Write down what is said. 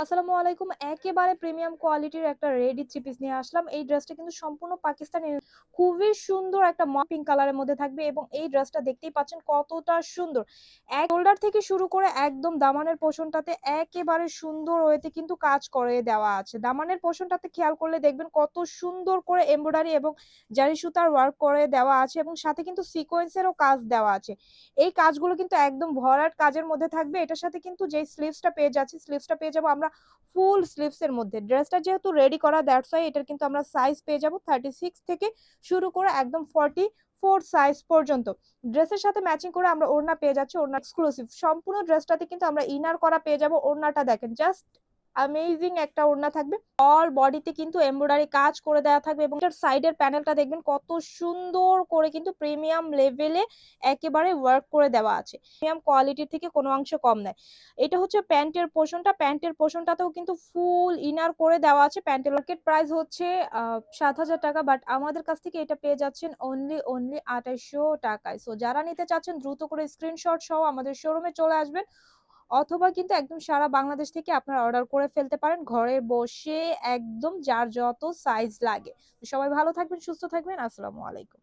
আসসালামু আলাইকুম। একেবারে প্রিমিয়াম কোয়ালিটির একটা রেডি থ্রি পিস নিয়ে আসলাম। এই ড্রেসটা কিন্তু সম্পূর্ণ পাকিস্তানি, খুবই সুন্দর একটা পিঙ্ক কালারের মধ্যে থাকবে এবং এই ড্রেসটা দেখতেই পাচ্ছেন কতটা সুন্দর। এক শোল্ডার থেকে শুরু করে একদম দামানের পোরশনটাতে একেবারে সুন্দর ওয়েতে কিন্তু কাজ করে দেওয়া আছে। দামানের পোরশনটাতে খেয়াল করলে দেখবেন কত সুন্দর করে এমব্রয়ডারি এবং জারি সুতার ওয়ার্ক করে দেওয়া আছে এবং সাথে কিন্তু সিকোয়েন্সেরও কাজ দেওয়া আছে। এই কাজগুলো কিন্তু একদম ভরাট কাজের মধ্যে থাকবে। এটার সাথে কিন্তু যেই স্লিভসটা পেয়ে যাচ্ছি, স্লিভসটা পেয়ে যাবো আমরা ফুল স্লিভস এর মধ্যে। ড্রেসটা যেহেতু রেডি করা, দ্যাটস ওয়াই এটার কিন্তু আমরা সাইজ পেয়ে যাব 36 থেকে শুরু করে একদম 44 সাইজ পর্যন্ত। ড্রেসের সাথে ম্যাচিং করে আমরা ওড়না পেয়ে যাচ্ছি, ওড়না এক্সক্লুসিভ। সম্পূর্ণ ড্রেসটাতে কিন্তু আমরা ইনার করা পেয়ে যাব। ওড়নাটা দেখেন, জাস্ট অ্যামেজিং একটা ওড়না থাকবে। অল বডিতে কিন্তু এমব্রয়ডারি কাজ করে দেওয়া থাকবে এবং এটার সাইডের প্যানেলটা দেখবেন কত সুন্দর করে কিন্তু প্রিমিয়াম লেভেলে একেবারে ওয়ার্ক করে দেওয়া আছে। প্রিমিয়াম কোয়ালিটির থেকে কোনো অংশ কম নয়। এটা হচ্ছে প্যান্টের পোর্শনটা। প্যান্টের পোর্শনটাতেও কিন্তু ফুল ইনার করে দেওয়া আছে। প্যান্টের মার্কেট প্রাইস হচ্ছে ৭,০০০ টাকা, বাট আমাদের কাছ থেকে এটা পেয়ে যাচ্ছেন অনলি ২৮০০ টাকায়। সো যারা নিতে চাচ্ছেন দ্রুত করে স্ক্রিনশট সহ আমাদের শোরুমে চলে আসবেন, অথবা কিন্তু একদম সারা বাংলাদেশ থেকে আপনারা অর্ডার করে ফেলতে পারেন ঘরে বসে, একদম যার যত সাইজ লাগে। সবাই ভালো থাকবেন, সুস্থ থাকবেন। আসসালামু আলাইকুম।